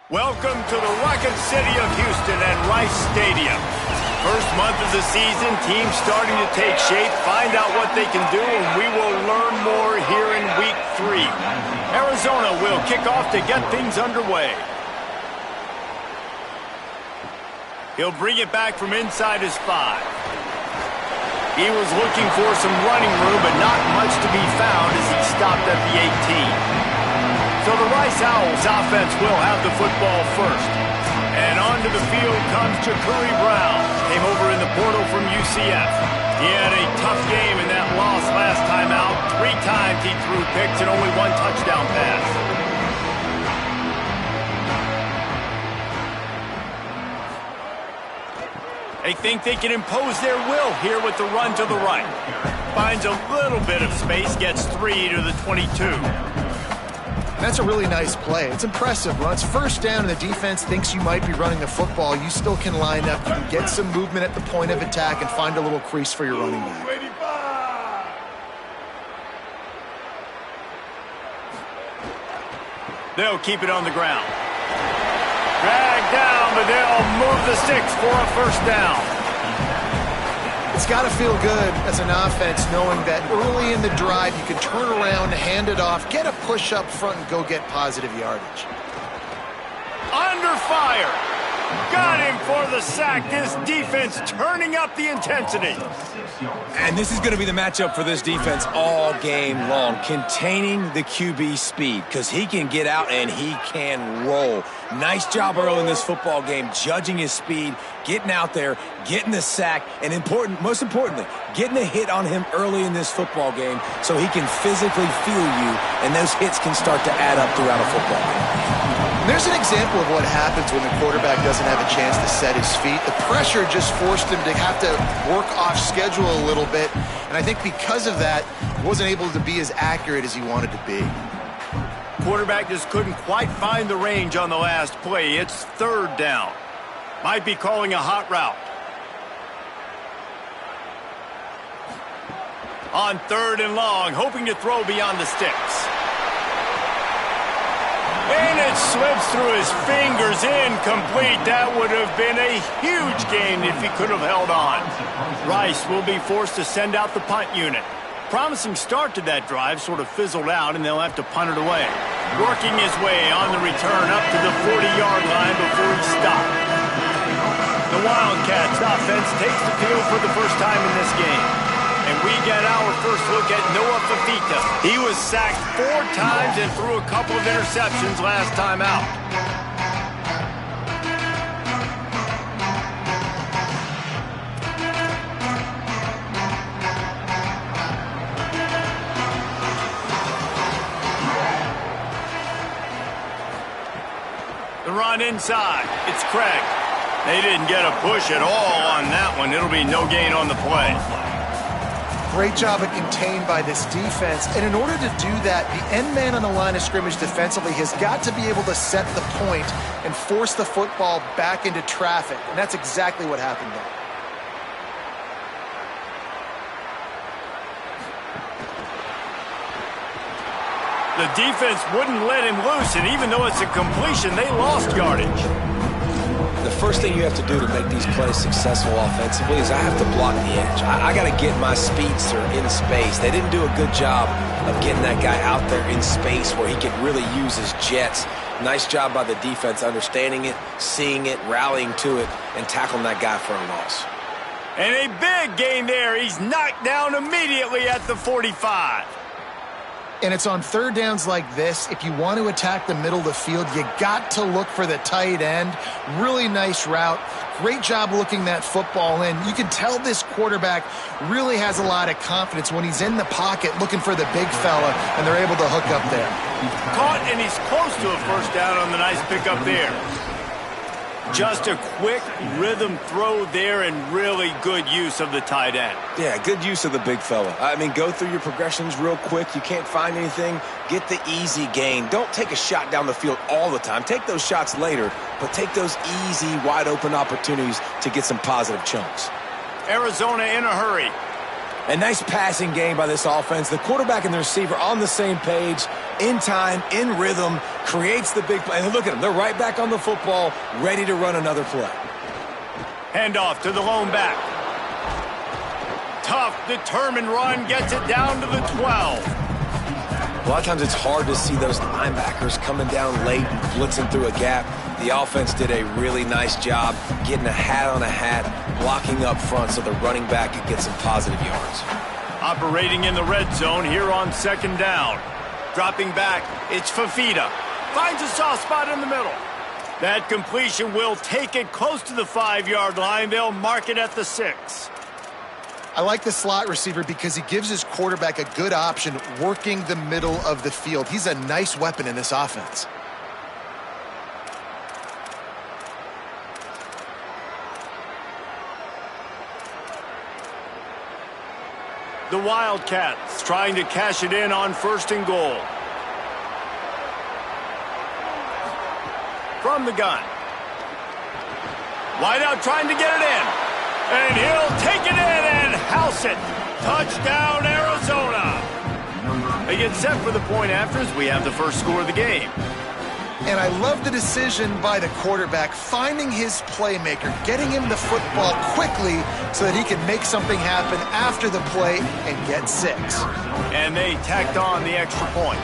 Welcome to the Rocket City of Houston and Rice Stadium. First month of the season, teams starting to take shape, find out what they can do, and we will learn more here in Week 3. Arizona will kick off to get things underway. He'll bring it back from inside his 5. He was looking for some running room, but not much to be found as he stopped at the 18. So the Rice Owls offense will have the football first. And onto the field comes Ja'Cory Brown. Came over in the portal from UCF. He had a tough game in that loss last time out. 3 times he threw picks and only 1 touchdown pass. They think they can impose their will here with the run to the right. Finds a little bit of space, gets 3 to the 22. That's a really nice play. It's impressive. Runs first down and the defense thinks you might be running the football. You still can line up. You can get some movement at the point of attack and find a little crease for your running back. They'll keep it on the ground. Dragged down, but they'll move the sticks for a first down. It's got to feel good as an offense knowing that early in the drive you can turn around, hand it off, get a push up front, and go get positive yardage. Under fire. Got him for the sack. This defense turning up the intensity. And this is going to be the matchup for this defense all game long. Containing the QB speed, because he can get out and he can roll. Nice job early in this football game, judging his speed, getting out there, getting the sack, and most importantly, getting a hit on him early in this football game so he can physically feel you, and those hits can start to add up throughout a football game. There's an example of what happens when the quarterback doesn't have a chance to set his feet. The pressure just forced him to have to work off schedule a little bit, and I think because of that, he wasn't able to be as accurate as he wanted to be. Quarterback just couldn't quite find the range on the last play. It's 3rd down. Might be calling a hot route. On 3rd and long, hoping to throw beyond the sticks. And it slips through his fingers, incomplete. That would have been a huge gain if he could have held on. Rice will be forced to send out the punt unit. Promising start to that drive sort of fizzled out, and they'll have to punt it away. Working his way on the return up to the 40-yard line before he stopped. The Wildcats offense takes the field for the first time in this game. And we get our first look at Noah Fafita. He was sacked 4 times and threw a couple of interceptions last time out. The run inside. It's Craig. They didn't get a push at all on that one. It'll be no gain on the play. Great job of contained by this defense. And in order to do that, the end man on the line of scrimmage defensively has got to be able to set the point and force the football back into traffic. And that's exactly what happened there. The defense wouldn't let him loose, and even though it's a completion, they lost yardage. The first thing you have to do to make these plays successful offensively is I have to block the edge. I got to get my speedster in space. They didn't do a good job of getting that guy out there in space where he could really use his jets. Nice job by the defense understanding it, seeing it, rallying to it, and tackling that guy for a loss. And a big gain there. He's knocked down immediately at the 45. And it's on 3rd downs like this. If you want to attack the middle of the field, you got to look for the tight end. Really nice route. Great job looking that football in. You can tell this quarterback really has a lot of confidence when he's in the pocket looking for the big fella, and they're able to hook up there. Caught, and he's close to a first down on the nice pickup there. Just a quick rhythm throw there and really good use of the tight end. Yeah, good use of the big fella. I mean, go through your progressions real quick. You can't find anything. Get the easy gain. Don't take a shot down the field all the time. Take those shots later, but take those easy, wide-open opportunities to get some positive chunks. Arizona in a hurry. A nice passing game by this offense. The quarterback and the receiver on the same page. in time, in rhythm, creates the big play. And look at them. They're right back on the football, ready to run another play. Handoff to the lone back. Tough, determined run, gets it down to the 12. A lot of times it's hard to see those linebackers coming down late and blitzing through a gap. The offense did a really nice job getting a hat on a hat, blocking up front so the running back could get some positive yards. Operating in the red zone here on second down. Dropping back, it's Fafita. Finds a soft spot in the middle. That completion will take it close to the 5-yard line. They'll mark it at the 6. I like the slot receiver because he gives his quarterback a good option working the middle of the field. He's a nice weapon in this offense. The Wildcats trying to cash it in on 1st and goal. From the gun. Wide out trying to get it in. And he'll take it in and house it. Touchdown, Arizona. They get set for the point after as we have the first score of the game. And I love the decision by the quarterback, finding his playmaker, getting him the football quickly so that he can make something happen after the play and get 6. And they tacked on the extra point.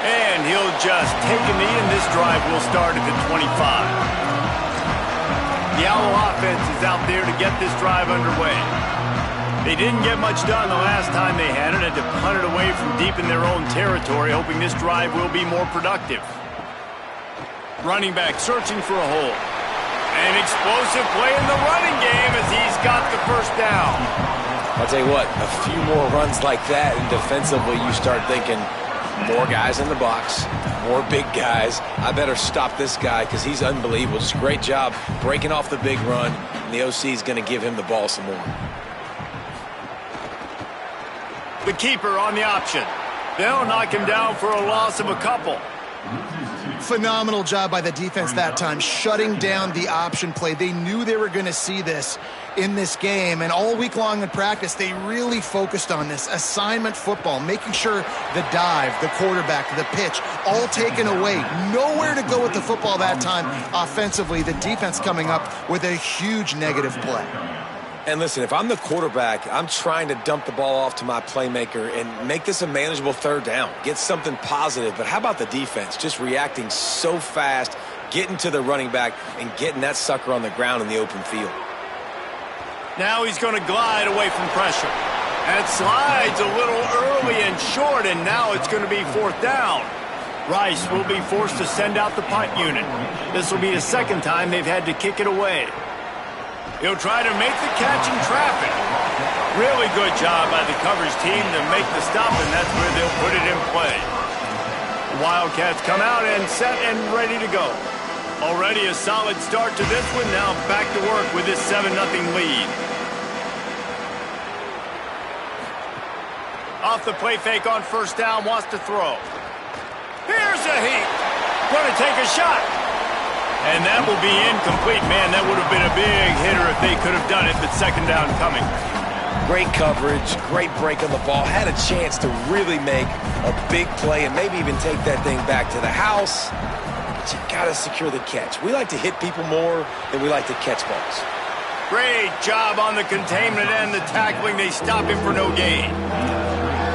And he'll just take a knee, and this drive will start at the 25. The Owl offense is out there to get this drive underway. They didn't get much done the last time they had it, and to punt it away from deep in their own territory, hoping this drive will be more productive. Running back searching for a hole. An explosive play in the running game as he's got the first down. I'll tell you what, a few more runs like that, and defensively you start thinking, more guys in the box, more big guys. I better stop this guy because he's unbelievable. Just a great job breaking off the big run, and the OC is going to give him the ball some more. The keeper on the option. They'll knock him down for a loss of a couple. Phenomenal job by the defense that time, shutting down the option play. They knew they were going to see this in this game, and all week long in practice, they really focused on this assignment football, making sure the dive, the quarterback, the pitch, all taken away. Nowhere to go with the football that time offensively. The defense coming up with a huge negative play. And listen, if I'm the quarterback, I'm trying to dump the ball off to my playmaker and make this a manageable 3rd down. Get something positive. But how about the defense? Just reacting so fast, getting to the running back, and getting that sucker on the ground in the open field. Now he's going to glide away from pressure. That slides a little early and short, and now it's going to be 4th down. Rice will be forced to send out the punt unit. This will be the 2nd time they've had to kick it away. He'll try to make the catch in traffic. Really good job by the coverage team to make the stop, and that's where they'll put it in play. The Wildcats come out and set and ready to go. Already a solid start to this one. Now back to work with this 7-0 lead. Off the play fake on 1st down, wants to throw. Here's a heat. Going to take a shot. And that will be incomplete. Man, that would have been a big hitter if they could have done it, but 2nd down coming. Great coverage, great break on the ball. Had a chance to really make a big play and maybe even take that thing back to the house. But you got to secure the catch. We like to hit people more than we like to catch balls. Great job on the containment and the tackling. They stop him for no gain.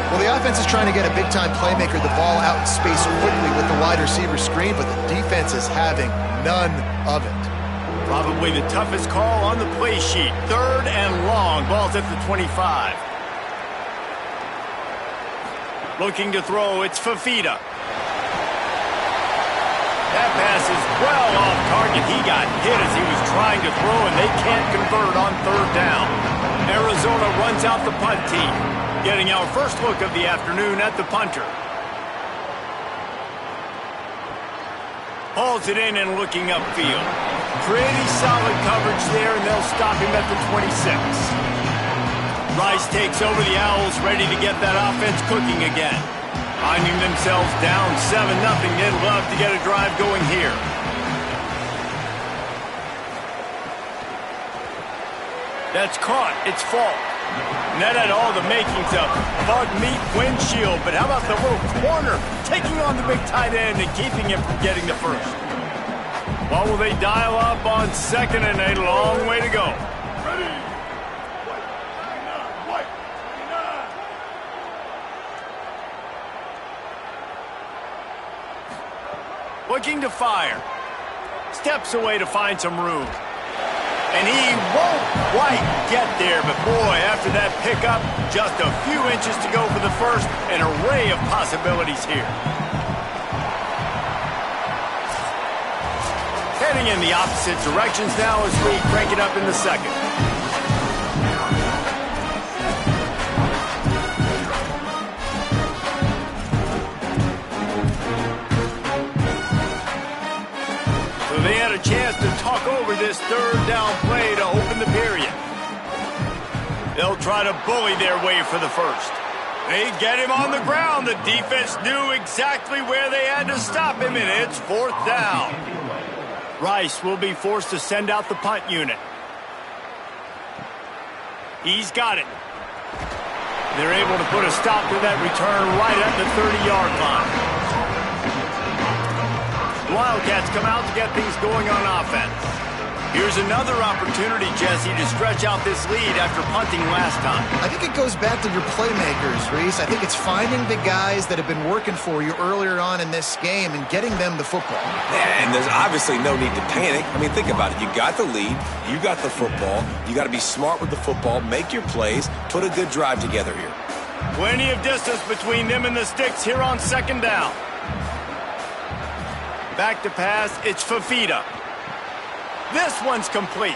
Well, the offense is trying to get a big-time playmaker the ball out in space quickly with the wide receiver screen, but the defense is having none of it. Probably the toughest call on the play sheet. 3rd and long. Ball's at the 25. Looking to throw, it's Fafita. That pass is well off target. He got hit as he was trying to throw, and they can't convert on 3rd down. Arizona runs out the punt team, getting our first look of the afternoon at the punter. Hauls it in and looking upfield. Pretty solid coverage there, and they'll stop him at the 26. Rice takes over the Owls, ready to get that offense cooking again. Finding themselves down 7-0, they'd love to get a drive going here. That's caught. It's fault. And that had all the makings of bug meat windshield. But how about the little corner taking on the big tight end and keeping him from getting the first? What will they dial up on second and a long way to go? Looking to fire. Steps away to find some room. And he won't quite get there, but boy, after that pickup, just a few inches to go for the first. An array of possibilities here. Heading in the opposite directions now as we crank it up in the second. They had a chance to talk over this third down play to open the period. They'll try to bully their way for the first. They get him on the ground. The defense knew exactly where they had to stop him, and it's fourth down. Rice will be forced to send out the punt unit. He's got it. They're able to put a stop to that return right at the 30-yard line. Wildcats come out to get things going on offense. Here's another opportunity, Jesse, to stretch out this lead after punting last time. I think it goes back to your playmakers, Reese. I think it's finding the guys that have been working for you earlier on in this game and getting them the football. Yeah, and there's obviously no need to panic. I mean, think about it. You got the lead. You got the football. You got to be smart with the football, make your plays, put a good drive together here. Plenty of distance between them and the sticks here on second down. Back to pass, it's Fafita. This one's complete.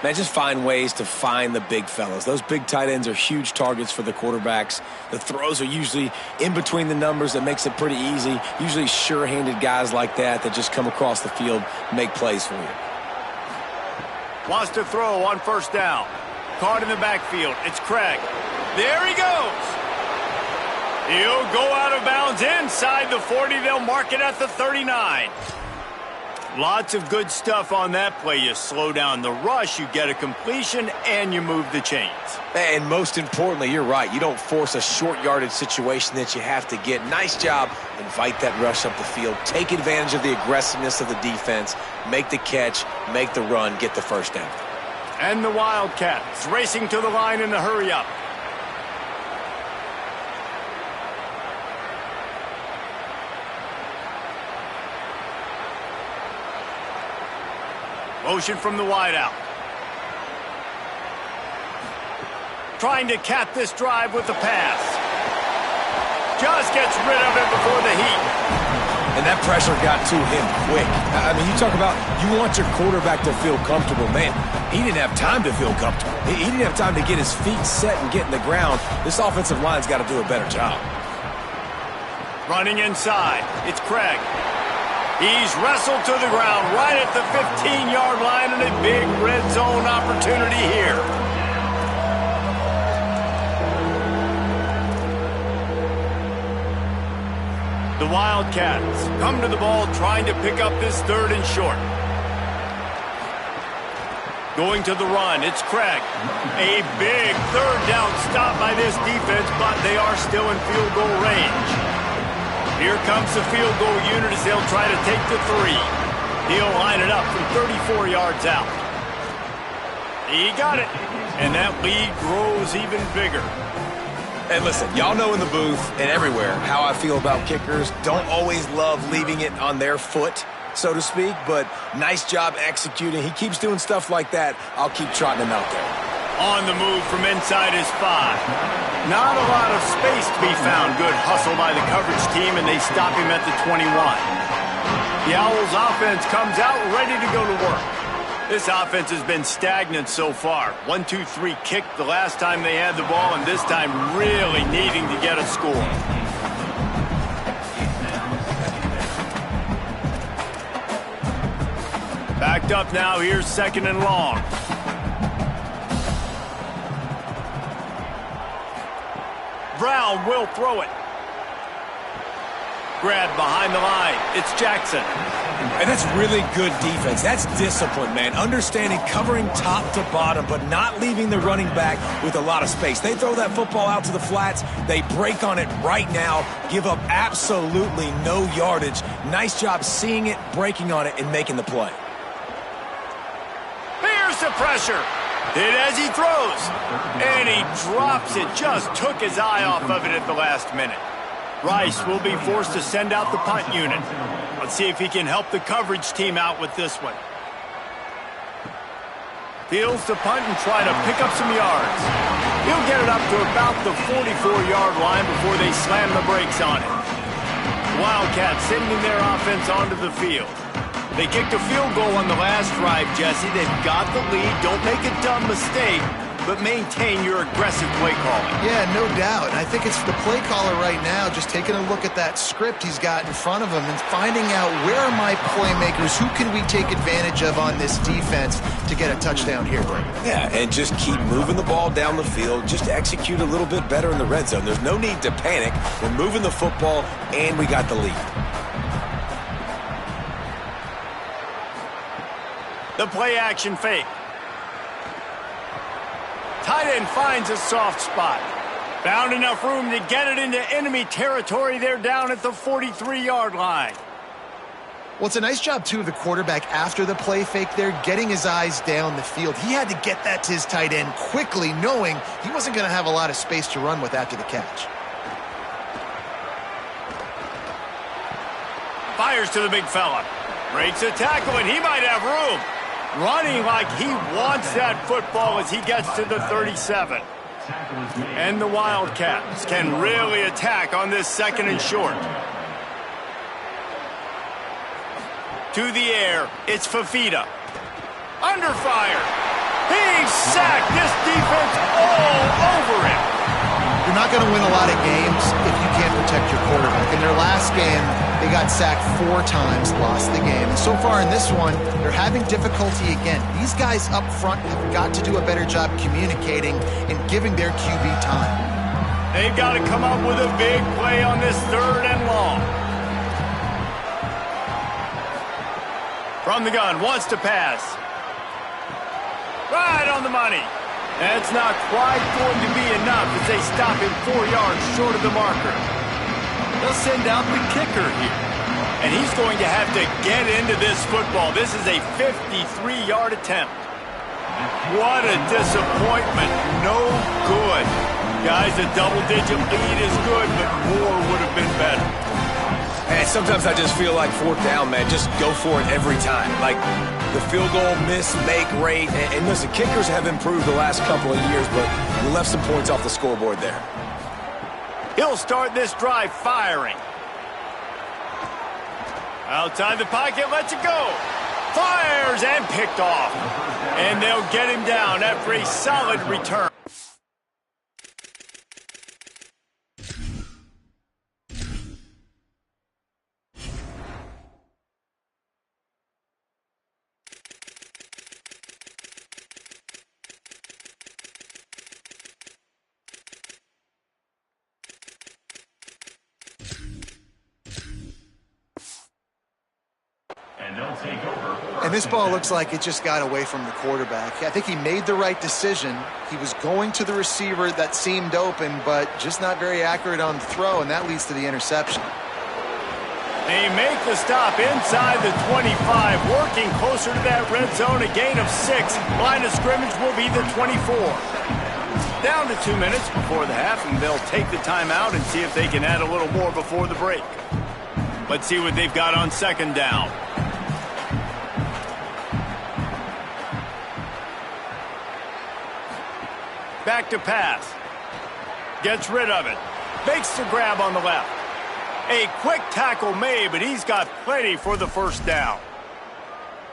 Man, just find ways to find the big fellas. Those big tight ends are huge targets for the quarterbacks. The throws are usually in between the numbers. That makes it pretty easy. Usually sure-handed guys like that just come across the field, make plays for you. Wants to throw on first down. Caught in the backfield. It's Craig. There he goes. He'll go out of bounds inside the 40. They'll mark it at the 39. Lots of good stuff on that play. You slow down the rush, you get a completion, and you move the chains. And most importantly, you're right. You don't force a short yardage situation that you have to get. Nice job. Invite that rush up the field. Take advantage of the aggressiveness of the defense. Make the catch, make the run, get the first down. And the Wildcats racing to the line in the hurry-up. Motion from the wideout. Trying to cap this drive with the pass. Just gets rid of it before the heat. And that pressure got to him quick. I mean, you talk about you want your quarterback to feel comfortable. Man, he didn't have time to feel comfortable. He didn't have time to get his feet set and get in the ground. This offensive line's got to do a better job. Running inside. It's Craig. He's wrestled to the ground right at the 15-yard line, and a big red zone opportunity here. The Wildcats come to the ball trying to pick up this third and short. Going to the run, it's Craig. A big third down stop by this defense, but they are still in field goal range. Here comes the field goal unit as they'll try to take the three. He'll line it up from 34 yards out. He got it, and that lead grows even bigger. And listen, y'all know in the booth and everywhere how I feel about kickers. Don't always love leaving it on their foot, so to speak, but nice job executing. He keeps doing stuff like that. I'll keep trotting him out there. On the move from inside his 5. Not a lot of space to be found. Good hustle by the coverage team, and they stop him at the 21. The Owls offense comes out ready to go to work. This offense has been stagnant so far. 1-2-3 kick the last time they had the ball, and this time really needing to get a score. Backed up now. Here's second and long. Brown will throw it. grab behind the line. It's Jackson. And that's really good defense. That's discipline, man. Understanding covering top to bottom, but not leaving the running back with a lot of space. They throw that football out to the flats. They break on it right now, give up absolutely no yardage. Nice job seeing it, breaking on it, and making the play. Here's the pressure. Hit as he throws. And he drops it. Just took his eye off of it at the last minute. Rice will be forced to send out the punt unit. Let's see if he can help the coverage team out with this one. Fields the punt and try to pick up some yards. He'll get it up to about the 44-yard line before they slam the brakes on it. Wildcats sending their offense onto the field. They kicked a field goal on the last drive, Jesse. They've got the lead. Don't make a dumb mistake, but maintain your aggressive play calling. Yeah, no doubt. I think it's the play caller right now just taking a look at that script he's got in front of him and finding out where are my playmakers, who can we take advantage of on this defense to get a touchdown here, Brady. Yeah, and just keep moving the ball down the field. Just execute a little bit better in the red zone. There's no need to panic. We're moving the football, and we got the lead. The play action fake. Tight end finds a soft spot. Found enough room to get it into enemy territory. They're down at the 43-yard line. Well, it's a nice job, too, of the quarterback after the play fake there, getting his eyes down the field. He had to get that to his tight end quickly, knowing he wasn't going to have a lot of space to run with after the catch. Fires to the big fella. Breaks a tackle, and he might have room. Running like he wants that football as he gets to the 37. And the Wildcats can really attack on this second and short. To the air, it's Fafita. Under fire. He's sacked. This defense all over him. You're not going to win a lot of games if you can't protect your quarterback. In their last game, they got sacked 4 times, lost the game. And so far in this one, they're having difficulty again. These guys up front have got to do a better job communicating and giving their QB time. They've got to come up with a big play on this 3rd and long. From the gun, wants to pass. Right on the money. That's not quite going to be enough as they stop him 4 yards short of the marker. They'll send out the kicker here. And he's going to have to get into this football. This is a 53-yard attempt. What a disappointment. No good. Guys, a double-digit lead is good, but more would have been better. And sometimes I just feel like 4th down, man. Just go for it every time. Like the field goal make rate. And listen, kickers have improved the last couple of years, but we left some points off the scoreboard there. He'll start this drive firing. Outside the pocket, lets it go. Fires and picked off. And they'll get him down after a solid return. And this ball looks like it just got away from the quarterback. I think he made the right decision. He was going to the receiver that seemed open, but just not very accurate on the throw, and that leads to the interception. They make the stop inside the 25, working closer to that red zone, a gain of 6. Line of scrimmage will be the 24. Down to 2 minutes before the half, and they'll take the timeout and see if they can add a little more before the break. Let's see what they've got on 2nd down. Back to pass. Gets rid of it. Makes the grab on the left. A quick tackle made, but he's got plenty for the 1st down.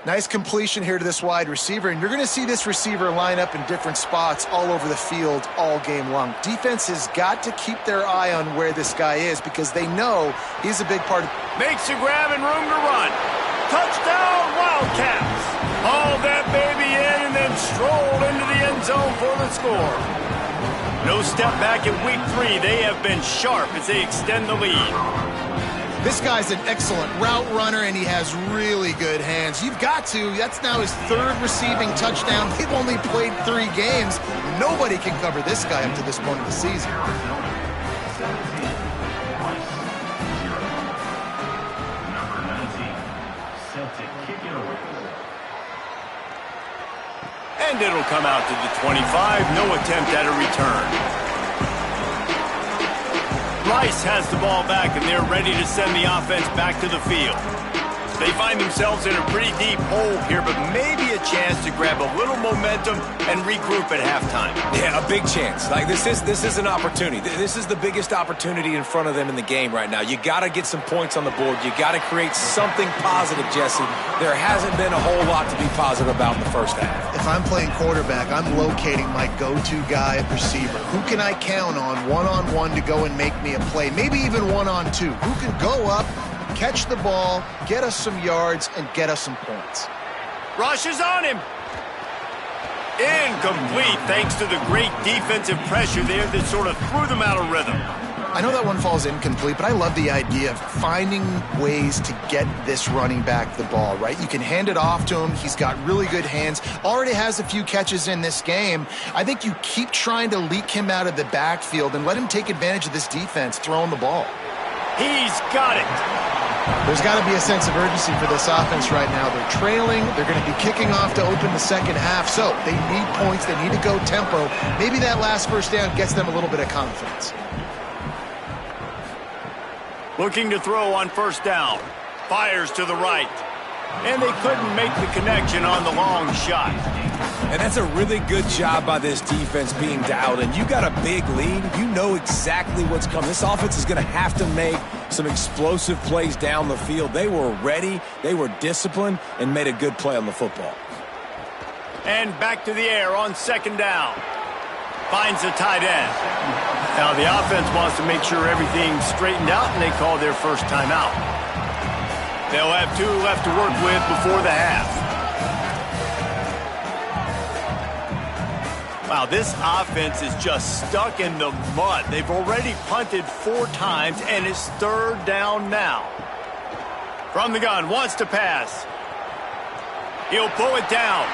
Nice completion here to this wide receiver, and you're going to see this receiver line up in different spots all over the field all game long. Defense has got to keep their eye on where this guy is because they know he's a big part of... Makes the grab and room to run. Touchdown, Wildcats. Haul that baby in and then stroll into the end zone for the score. No step back in week 3. They have been sharp as they extend the lead. This guy's an excellent route runner, and he has really good hands. You've got to. That's now his third receiving touchdown. They've only played 3 games. Nobody can cover this guy up to this point of the season. And it'll come out to the 25. No attempt at a return. Rice has the ball back, and they're ready to send the offense back to the field. They find themselves in a pretty deep hole here, but maybe a chance to grab a little momentum and regroup at halftime. Yeah, a big chance. Like, this is an opportunity. This is the biggest opportunity in front of them in the game right now. You got to get some points on the board. You got to create something positive, Jesse. There hasn't been a whole lot to be positive about in the first half. If I'm playing quarterback, I'm locating my go-to guy at receiver. Who can I count on one-on-one to go and make me a play? Maybe even one-on-two. Who can go up, catch the ball, get us some yards, and get us some points? Rush is on him. Incomplete, thanks to the great defensive pressure there that sort of threw them out of rhythm. I know that one falls incomplete, but I love the idea of finding ways to get this running back the ball, right? You can hand it off to him. He's got really good hands. Already has a few catches in this game. I think you keep trying to leak him out of the backfield and let him take advantage of this defense throwing the ball. He's got it. There's got to be a sense of urgency for this offense right now. They're trailing. They're going to be kicking off to open the second half. So they need points. They need to go tempo. Maybe that last first down gets them a little bit of confidence. Looking to throw on first down. Fires to the right. And they couldn't make the connection on the long shot. And that's a really good job by this defense being dialed in. You got a big lead. You know exactly what's coming. This offense is going to have to make some explosive plays down the field. They were ready, they were disciplined, and made a good play on the football. And back to the air on second down. Finds the tight end. Now the offense wants to make sure everything's straightened out, and they call their first timeout. They'll have 2 left to work with before the half. Wow, this offense is just stuck in the mud. They've already punted 4 times, and it's third down now. From the gun, wants to pass. He'll pull it down.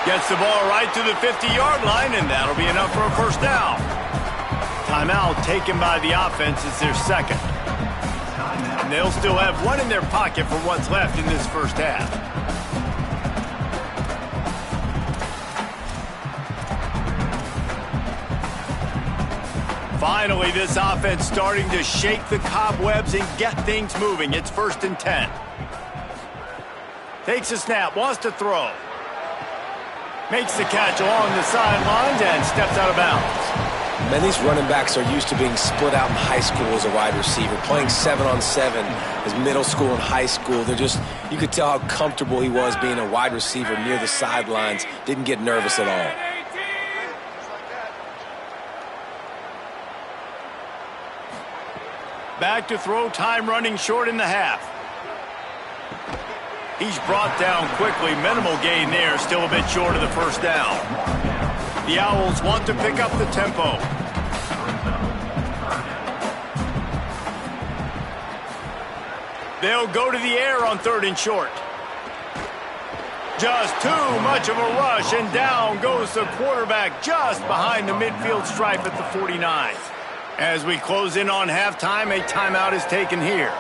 Gets the ball right to the 50-yard line, and that'll be enough for a first down. Timeout taken by the offense is their second. And they'll still have 1 in their pocket for what's left in this first half. Finally, this offense starting to shake the cobwebs and get things moving. It's 1st and 10. Takes a snap, wants to throw. Makes the catch along the sidelines and steps out of bounds. Man, these running backs are used to being split out in high school as a wide receiver, playing 7-on-7 as middle school and high school. You could tell how comfortable he was being a wide receiver near the sidelines. Didn't get nervous at all. Back to throw, time running short in the half. He's brought down quickly. Minimal gain there, still a bit short of the first down. The Owls want to pick up the tempo. They'll go to the air on 3rd and short. Just too much of a rush, and down goes the quarterback just behind the midfield stripe at the 49. As we close in on halftime, a timeout is taken here.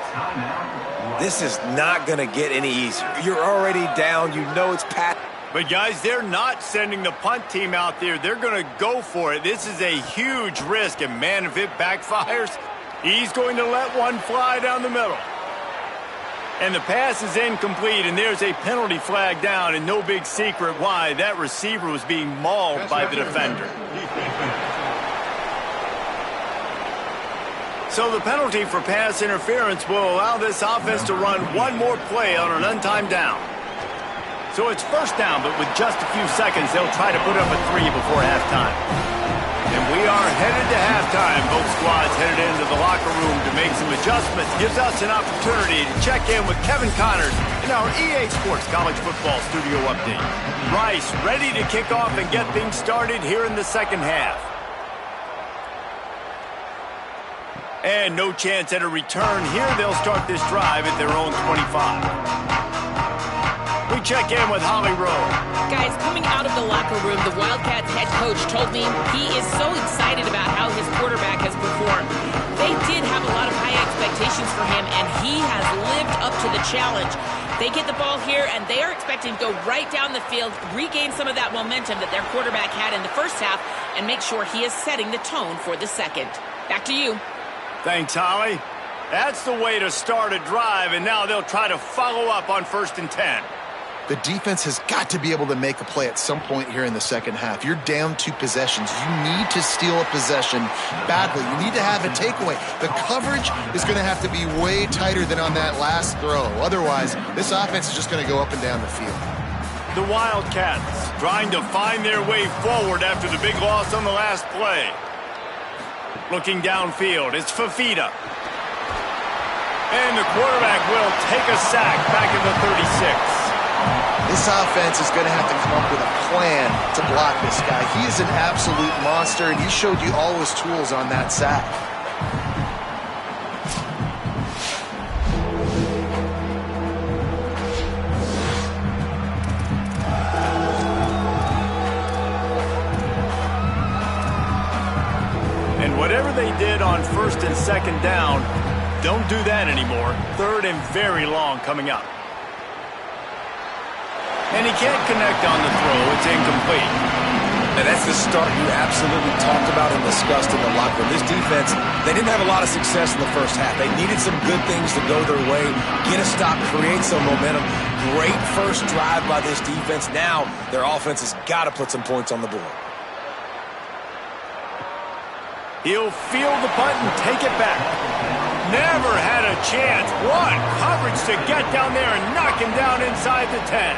This is not going to get any easier. You're already down. You know it's pat. But, guys, they're not sending the punt team out there. They're going to go for it. This is a huge risk, and, man, if it backfires, he's going to let one fly down the middle. And the pass is incomplete, and there's a penalty flag down, and no big secret why. That receiver was being mauled by the defender. So the penalty for pass interference will allow this offense to run 1 more play on an untimed down. So it's first down, but with just a few seconds, they'll try to put up a 3 before halftime. And we are headed to halftime. Both squads headed into the locker room to make some adjustments. Gives us an opportunity to check in with Kevin Connors in our EA Sports College Football Studio Update. Rice ready to kick off and get things started here in the second half. And no chance at a return here. They'll start this drive at their own 25. We check in with Holly Rowe. Guys, coming out of the locker room, the Wildcats head coach told me he is so excited about how his quarterback has performed. They did have a lot of high expectations for him, and he has lived up to the challenge. They get the ball here, and they are expecting to go right down the field, regain some of that momentum that their quarterback had in the first half, and make sure he is setting the tone for the second. Back to you. Thanks, Holly. That's the way to start a drive, and now they'll try to follow up on 1st and 10. The defense has got to be able to make a play at some point here in the second half. You're down 2 possessions. You need to steal a possession badly. You need to have a takeaway. The coverage is going to have to be way tighter than on that last throw. Otherwise, this offense is just going to go up and down the field. The Wildcats trying to find their way forward after the big loss on the last play. Looking downfield, it's Fafita. And the quarterback will take a sack back in the 36. This offense is going to have to come up with a plan to block this guy. He is an absolute monster, and he showed you all his tools on that sack. And whatever they did on 1st and 2nd down, don't do that anymore. 3rd and very long coming up. And he can't connect on the throw. It's incomplete. And that's the start you absolutely talked about and discussed in the locker room. This defense, they didn't have a lot of success in the first half. They needed some good things to go their way, get a stop, create some momentum. Great first drive by this defense. Now their offense has got to put some points on the board. He'll field the punt and take it back. Never had a chance. What coverage to get down there and knock him down inside the 10.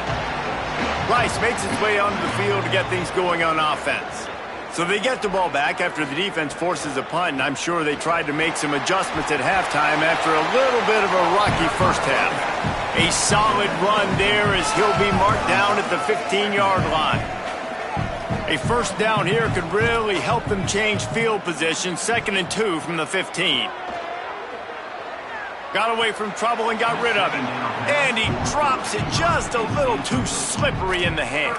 Rice makes his way onto the field to get things going on offense. So they get the ball back after the defense forces a punt, and I'm sure they tried to make some adjustments at halftime after a little bit of a rocky first half. A solid run there as he'll be marked down at the 15-yard line. A first down here could really help them change field position. 2nd and 2 from the 15. Got away from trouble and got rid of it. And he drops it just a little too slippery in the hands.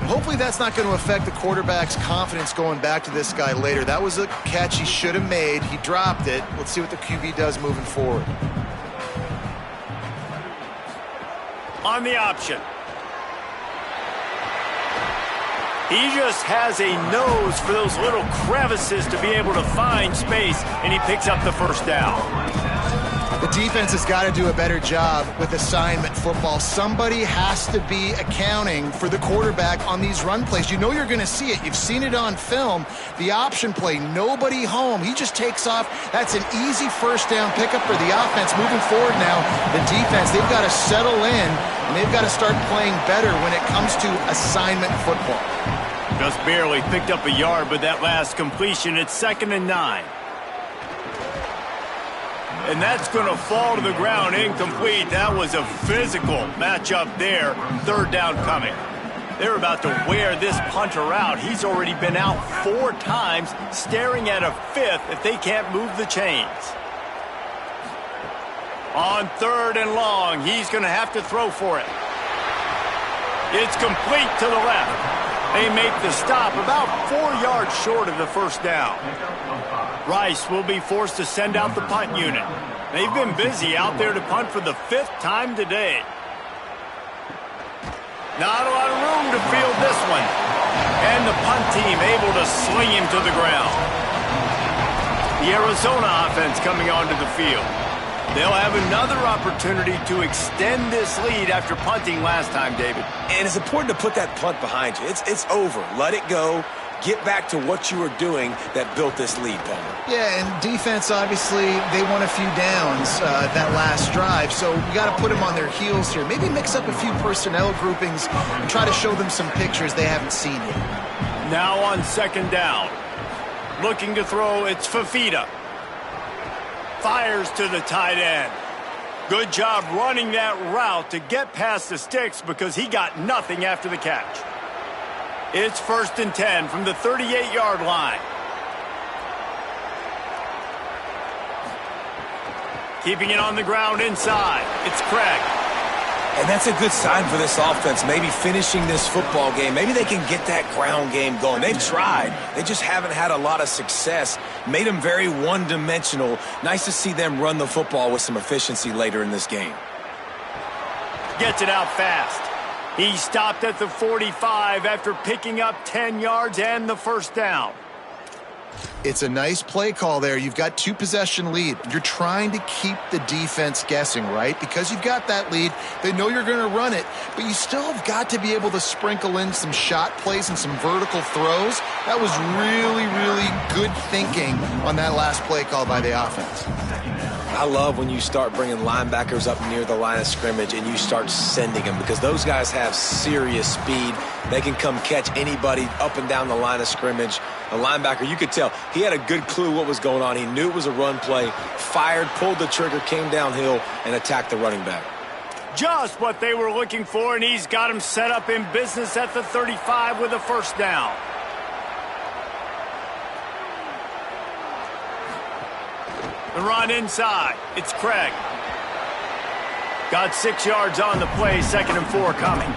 Hopefully that's not going to affect the quarterback's confidence going back to this guy later. That was a catch he should have made. He dropped it. Let's see what the QB does moving forward. On the option. He just has a nose for those little crevices to be able to find space, and he picks up the first down. The defense has got to do a better job with assignment football. Somebody has to be accounting for the quarterback on these run plays. You know you're going to see it. You've seen it on film. The option play, nobody home. He just takes off. That's an easy first down pickup for the offense. Moving forward now, the defense, they've got to settle in, and they've got to start playing better when it comes to assignment football. Just barely picked up a yard with that last completion. It's 2nd and 9. And that's going to fall to the ground incomplete. That was a physical matchup there. 3rd down coming. They're about to wear this punter out. He's already been out 4 times, staring at a 5th if they can't move the chains. On 3rd and long, he's going to have to throw for it. It's complete to the left. They make the stop about 4 yards short of the first down. Rice will be forced to send out the punt unit. They've been busy out there to punt for the 5th time today. Not a lot of room to field this one. And the punt team able to sling him to the ground. The Arizona offense coming onto the field. They'll have another opportunity to extend this lead after punting last time, David. And it's important to put that punt behind you. It's over. Let it go. Get back to what you were doing that built this lead, Palmer. Yeah, and defense, obviously, they won a few downs that last drive, so you got to put them on their heels here. Maybe mix up a few personnel groupings and try to show them some pictures they haven't seen yet. Now on 2nd down. Looking to throw, it's Fafita. Fires to the tight end. Good job running that route to get past the sticks because he got nothing after the catch. It's 1st and 10 from the 38-yard line. Keeping it on the ground inside. It's Craig. And that's a good sign for this offense, maybe finishing this football game. Maybe they can get that ground game going. They've tried. They just haven't had a lot of success. Made them very one-dimensional. Nice to see them run the football with some efficiency later in this game. Gets it out fast. He stopped at the 45 after picking up 10 yards and the first down. It's a nice play call there. You've got 2-possession lead. You're trying to keep the defense guessing, right? Because you've got that lead, they know you're going to run it, but you still have got to be able to sprinkle in some shot plays and some vertical throws. That was really, really good thinking on that last play call by the offense. I love when you start bringing linebackers up near the line of scrimmage and you start sending them, because those guys have serious speed. They can come catch anybody up and down the line of scrimmage. A linebacker, you could tell, he had a good clue what was going on. He knew it was a run play, fired, pulled the trigger, came downhill, and attacked the running back. Just what they were looking for, and he's got him set up in business at the 35 with a first down. The run inside. It's Craig. Got 6 yards on the play, 2nd and 4 coming.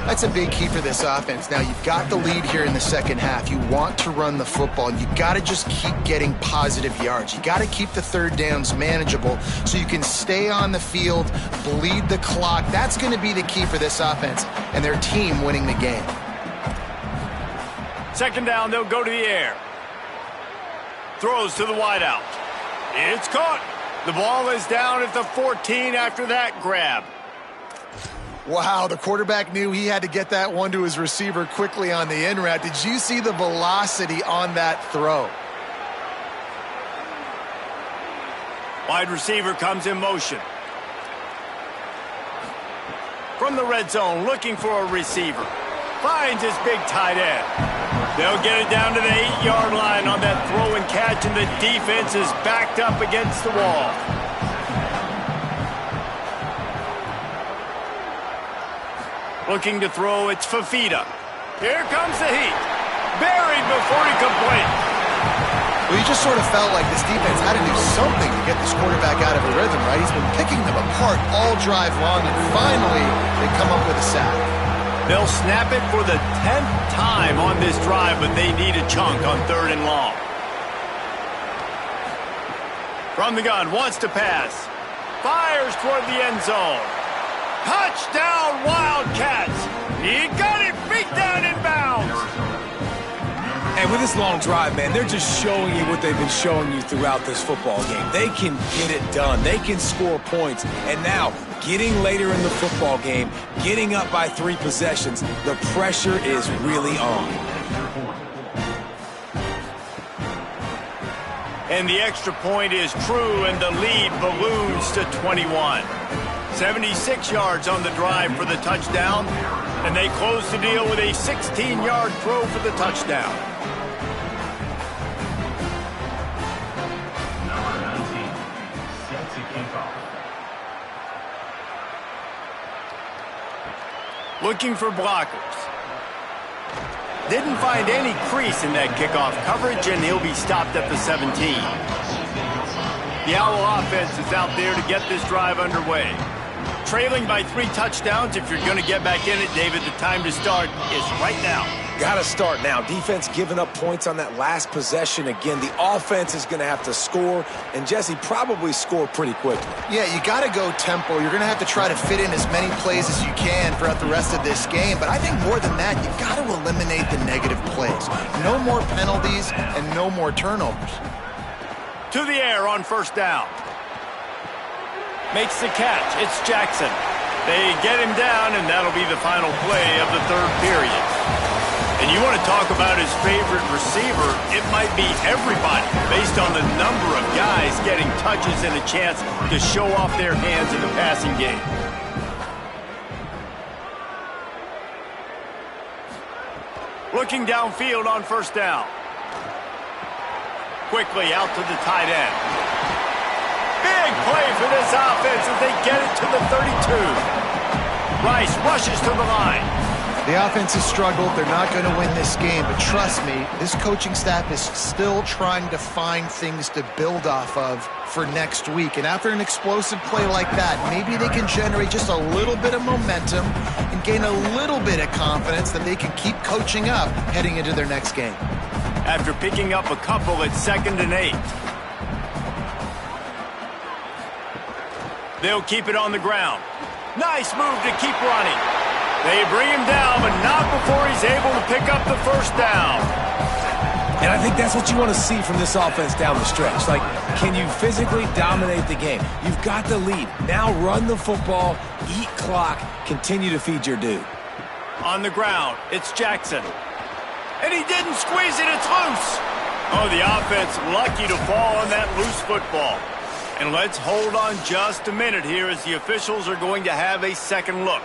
That's a big key for this offense. Now, you've got the lead here in the second half. You want to run the football, and you got to just keep getting positive yards. You got to keep the third downs manageable so you can stay on the field, bleed the clock. That's going to be the key for this offense and their team winning the game. 2nd down, they'll go to the air. Throws to the wideout. It's caught. The ball is down at the 14 after that grab. Wow, the quarterback knew he had to get that one to his receiver quickly on the in route. Did you see the velocity on that throw? Wide receiver comes in motion. From the red zone, looking for a receiver. Finds his big tight end. They'll get it down to the 8-yard line on that throw and catch, and the defense is backed up against the wall. Looking to throw, it's Fafita. Here comes the heat. Buried before he completes. Well, you just sort of felt like this defense had to do something to get this quarterback out of a rhythm, right? He's been picking them apart all drive long, and finally they come up with a sack. They'll snap it for the 10th time on this drive, but they need a chunk on 3rd and long. From the gun, wants to pass. Fires toward the end zone. Touchdown, Wildcats! He got it, feet down in bounds. And with this long drive, man, they're just showing you what they've been showing you throughout this football game. They can get it done. They can score points. And now, getting later in the football game, getting up by 3 possessions, the pressure is really on. And the extra point is true, and the lead balloons to 21. 76 yards on the drive for the touchdown, and they close the deal with a 16-yard throw for the touchdown. Looking for blockers. Didn't find any crease in that kickoff coverage, and he'll be stopped at the 17. The Owl offense is out there to get this drive underway. Trailing by 3 touchdowns. If you're going to get back in it, David, the time to start is right now. Got to start now. Defense giving up points on that last possession. Again, the offense is going to have to score, and Jesse probably score pretty quickly. Yeah, you got to go tempo. You're going to have to try to fit in as many plays as you can throughout the rest of this game. But I think more than that, you've got to eliminate the negative plays. No more penalties and no more turnovers. To the air on 1st down. Makes the catch. It's Jackson. They get him down, and that'll be the final play of the 3rd period. And you want to talk about his favorite receiver, it might be everybody based on the number of guys getting touches and a chance to show off their hands in the passing game. Looking downfield on 1st down. Quickly out to the tight end. Big play for this offense as they get it to the 32. Rice rushes to the line. The offense has struggled. They're not going to win this game, but trust me, this coaching staff is still trying to find things to build off of for next week. And after an explosive play like that, maybe they can generate just a little bit of momentum and gain a little bit of confidence that they can keep coaching up heading into their next game. After picking up a couple at 2nd and 8. They'll keep it on the ground. Nice move to keep running. They bring him down, but not before he's able to pick up the first down. And I think that's what you want to see from this offense down the stretch. Like, can you physically dominate the game? You've got the lead. Now run the football, eat clock, continue to feed your dude. On the ground, it's Jackson. And he didn't squeeze it, it's loose. Oh, the offense lucky to fall on that loose football. And let's hold on just a minute here as the officials are going to have a second look.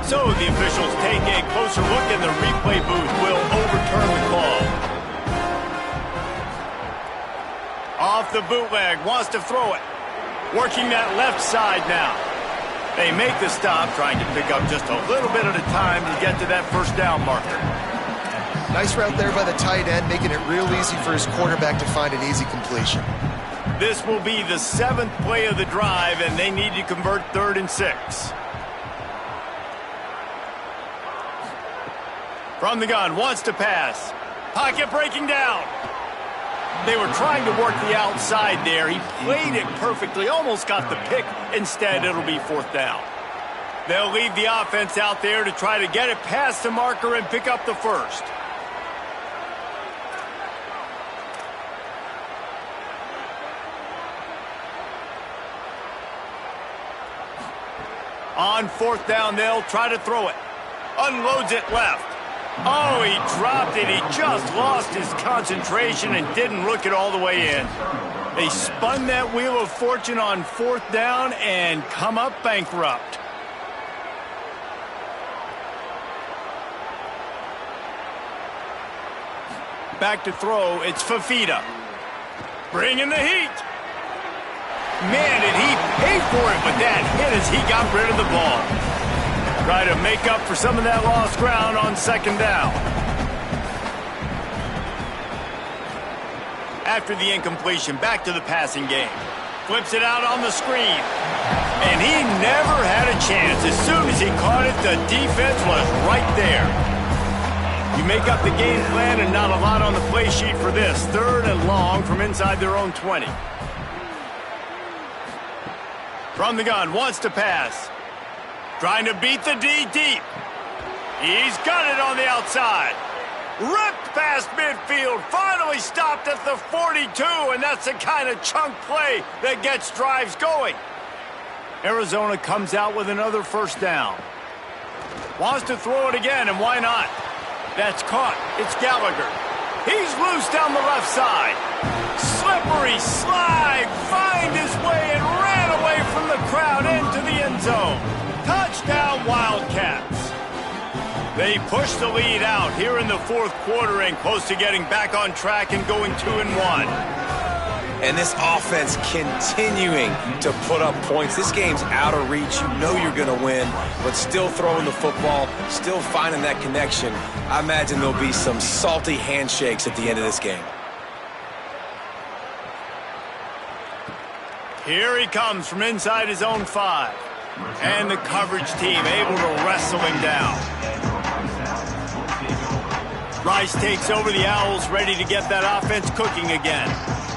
So the officials take a closer look and the replay booth will overturn the call. Off the bootleg, wants to throw it. Working that left side now. They make the stop, trying to pick up just a little bit at a time to get to that first down marker. Nice route there by the tight end, making it real easy for his quarterback to find an easy completion. This will be the 7th play of the drive, and they need to convert 3rd and 6. From the gun, wants to pass. Pocket breaking down. They were trying to work the outside there. He played it perfectly, almost got the pick. Instead, it'll be 4th down. They'll leave the offense out there to try to get it past the marker and pick up the first. On 4th down, they'll try to throw it. Unloads it left. Oh, he dropped it. He just lost his concentration and didn't look it all the way in. They spun that wheel of fortune on 4th down and come up bankrupt. Back to throw, it's Fafita. Bringing the heat. Man, did he pay for it with that hit as he got rid of the ball. Try to make up for some of that lost ground on 2nd down. After the incompletion, back to the passing game. Flips it out on the screen. And he never had a chance. As soon as he caught it, the defense was right there. You make up the game plan and not a lot on the play sheet for this. 3rd and long from inside their own 20. From the gun, wants to pass. Trying to beat the D deep. He's got it on the outside. Ripped past midfield. Finally stopped at the 42, and that's the kind of chunk play that gets drives going. Arizona comes out with another 1st down. Wants to throw it again, and why not? That's caught. It's Gallagher. He's loose down the left side. Slippery slide. Find his way and ran away from the crowd into the end zone. Touchdown, Wildcats. They push the lead out here in the 4th quarter and close to getting back on track and going 2-1. And this offense continuing to put up points. This game's out of reach. You know you're going to win, but still throwing the football, still finding that connection. I imagine there'll be some salty handshakes at the end of this game. Here he comes from inside his own 5. And the coverage team able to wrestle him down. Rice takes over the Owls, ready to get that offense cooking again.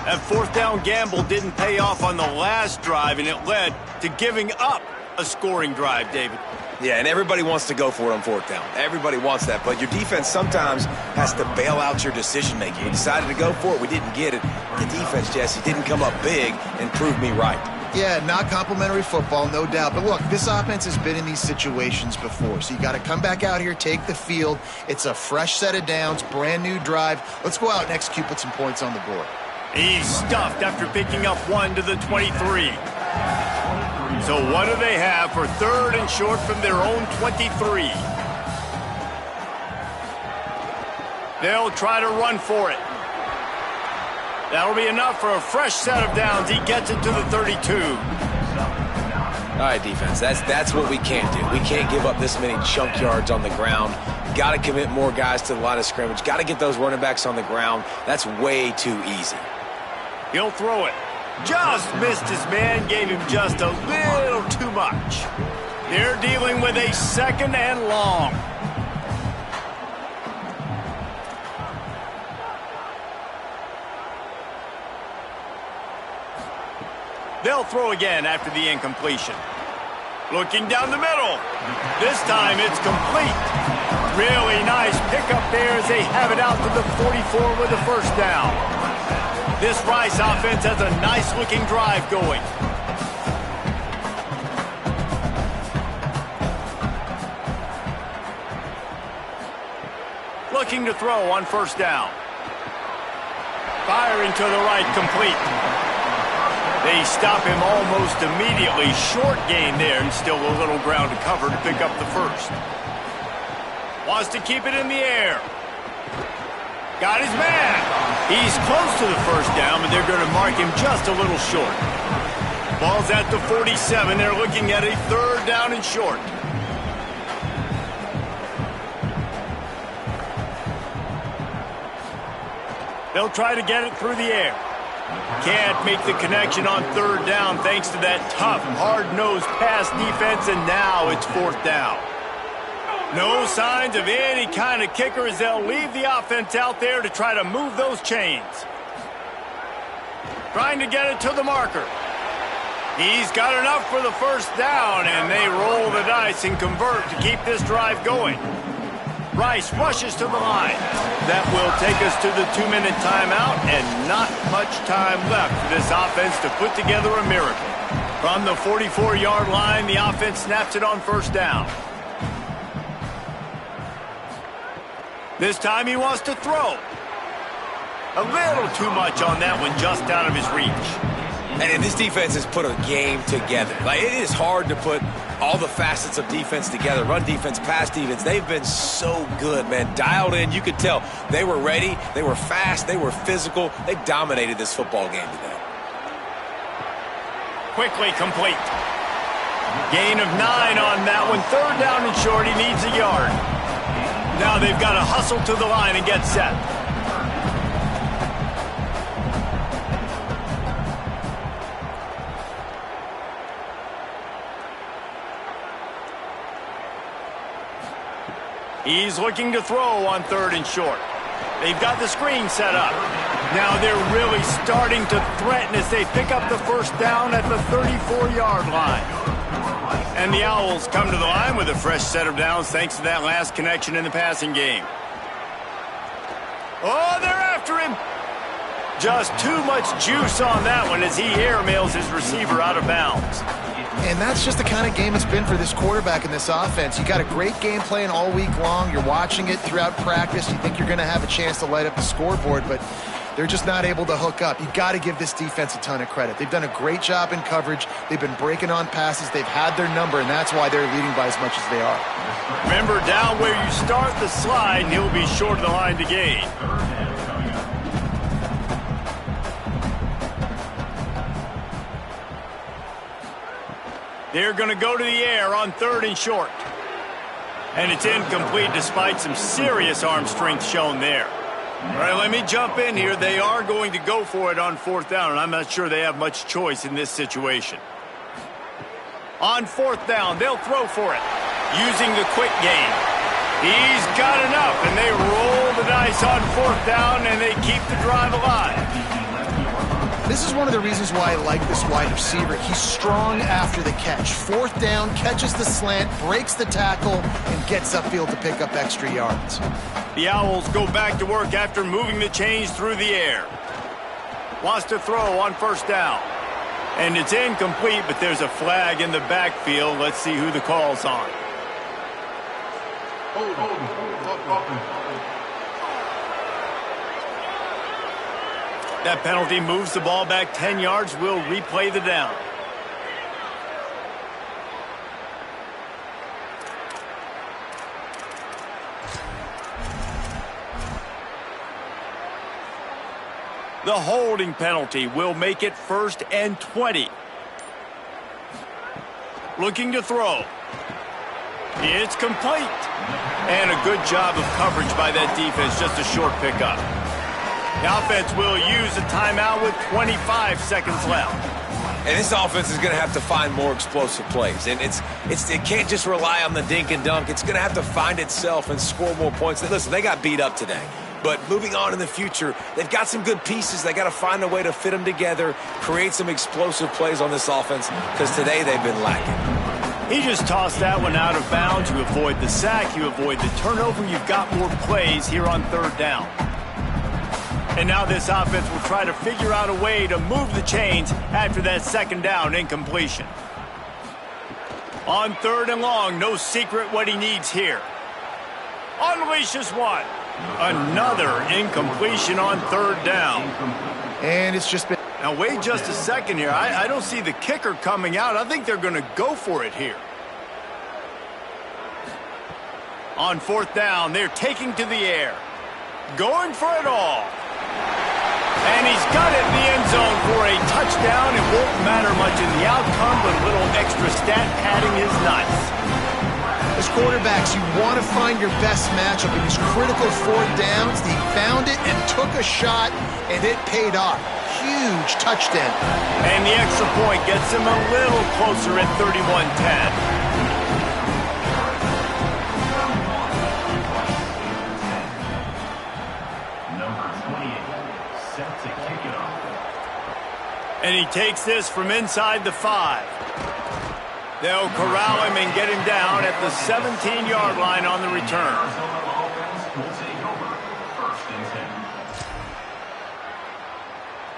That 4th down gamble didn't pay off on the last drive, and it led to giving up a scoring drive, David. Yeah, and everybody wants to go for it on 4th down. Everybody wants that, but your defense sometimes has to bail out your decision-making. We decided to go for it. We didn't get it. The defense, Jesse, didn't come up big and prove me right. Yeah, not complimentary football, no doubt. But look, this offense has been in these situations before. So you got to come back out here, take the field. It's a fresh set of downs, brand new drive. Let's go out and execute, put some points on the board. He's stuffed after picking up 1 to the 23. So what do they have for 3rd and short from their own 23? They'll try to run for it. That'll be enough for a fresh set of downs. He gets it to the 32. All right, defense, that's what we can't do. We can't give up this many chunk yards on the ground. Got to commit more guys to the line of scrimmage. Got to get those running backs on the ground. That's way too easy. He'll throw it. Just missed his man, gave him just a little too much. They're dealing with a 2nd and long. They'll throw again after the incompletion. Looking down the middle. This time it's complete. Really nice pickup there as they have it out to the 44 with the first down. This Rice offense has a nice-looking drive going. Looking to throw on first down. Firing to the right, complete. They stop him almost immediately. Short gain there, and still a little ground to cover to pick up the first. Wants to keep it in the air. Got his man. He's close to the first down, but they're going to mark him just a little short. Ball's at the 47. They're looking at a 3rd down and short. They'll try to get it through the air. Can't make the connection on 3rd down thanks to that tough, hard-nosed pass defense, and now it's 4th down. No signs of any kind of kicker as they'll leave the offense out there to try to move those chains. Trying to get it to the marker. He's got enough for the first down, and they roll the dice and convert to keep this drive going. Rice rushes to the line. That will take us to the 2-minute timeout, and not much time left for this offense to put together a miracle. From the 44-yard line, the offense snaps it on first down. This time he wants to throw. A little too much on that one, just out of his reach. And this defense has put a game together. Like, it is hard to put all the facets of defense together. Run defense, pass defense. They've been so good, man. Dialed in. You could tell they were ready. They were fast. They were physical. They dominated this football game today. Quickly complete. Gain of 9 on that one. 3rd down and short. He needs a yard. Now they've got to hustle to the line and get set. He's looking to throw on 3rd and short. They've got the screen set up. Now they're really starting to threaten as they pick up the first down at the 34-yard line. And the Owls come to the line with a fresh set of downs thanks to that last connection in the passing game. Oh, they're after him. Just too much juice on that one as he airmails his receiver out of bounds. And that's just the kind of game it's been for this quarterback in this offense. You got a great game plan all week long. You're watching it throughout practice. You think you're going to have a chance to light up the scoreboard, but they're just not able to hook up. You got to give this defense a ton of credit. They've done a great job in coverage. They've been breaking on passes. They've had their number, and that's why they're leading by as much as they are. Remember, down where you start the slide, and he'll be short of the line to gain. They're going to go to the air on 3rd and short. And it's incomplete despite some serious arm strength shown there. All right, let me jump in here. They are going to go for it on 4th down, and I'm not sure they have much choice in this situation. On 4th down, they'll throw for it, using the quick game. He's got enough, and they roll the dice on 4th down, and they keep the drive alive. This is one of the reasons why I like this wide receiver. He's strong after the catch. 4th down, catches the slant, breaks the tackle, and gets upfield to pick up extra yards. The Owls go back to work after moving the chains through the air. Wants to throw on 1st down. And it's incomplete, but there's a flag in the backfield. Let's see who the call's on. That penalty moves the ball back 10 yards. We'll replay the down. The holding penalty will make it 1st and 20. Looking to throw. It's complete. And a good job of coverage by that defense, just a short pickup. The offense will use a timeout with 25 seconds left. And this offense is going to have to find more explosive plays. And it can't just rely on the dink and dunk. It's going to have to find itself and score more points. Listen, they got beat up today. But moving on in the future, they've got some good pieces. They got to find a way to fit them together, create some explosive plays on this offense, because today they've been lacking. He just tossed that one out of bounds. You avoid the sack, you avoid the turnover. You've got more plays here on 3rd down. And now this offense will try to figure out a way to move the chains after that 2nd down incompletion. On 3rd and long, no secret what he needs here. Unleashes one. Another incompletion on 3rd down. And it's just been... Now, wait just a second here. I don't see the kicker coming out. I think they're going to go for it here. On 4th down, they're taking to the air. Going for it all. And he's got it in the end zone for a touchdown. It won't matter much in the outcome, but a little extra stat padding is nice. As quarterbacks, you want to find your best matchup in these critical 4th downs. He found it and took a shot, and it paid off. Huge touchdown. And the extra point gets him a little closer at 31-10. And he takes this from inside the 5. They'll corral him and get him down at the 17-yard line on the return.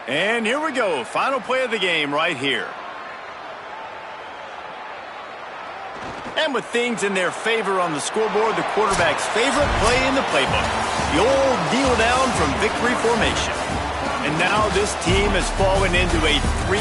And here we go. Final play of the game right here. And with things in their favor on the scoreboard, the quarterback's favorite play in the playbook. The old kneel down from victory formation. And now this team has fallen into a 3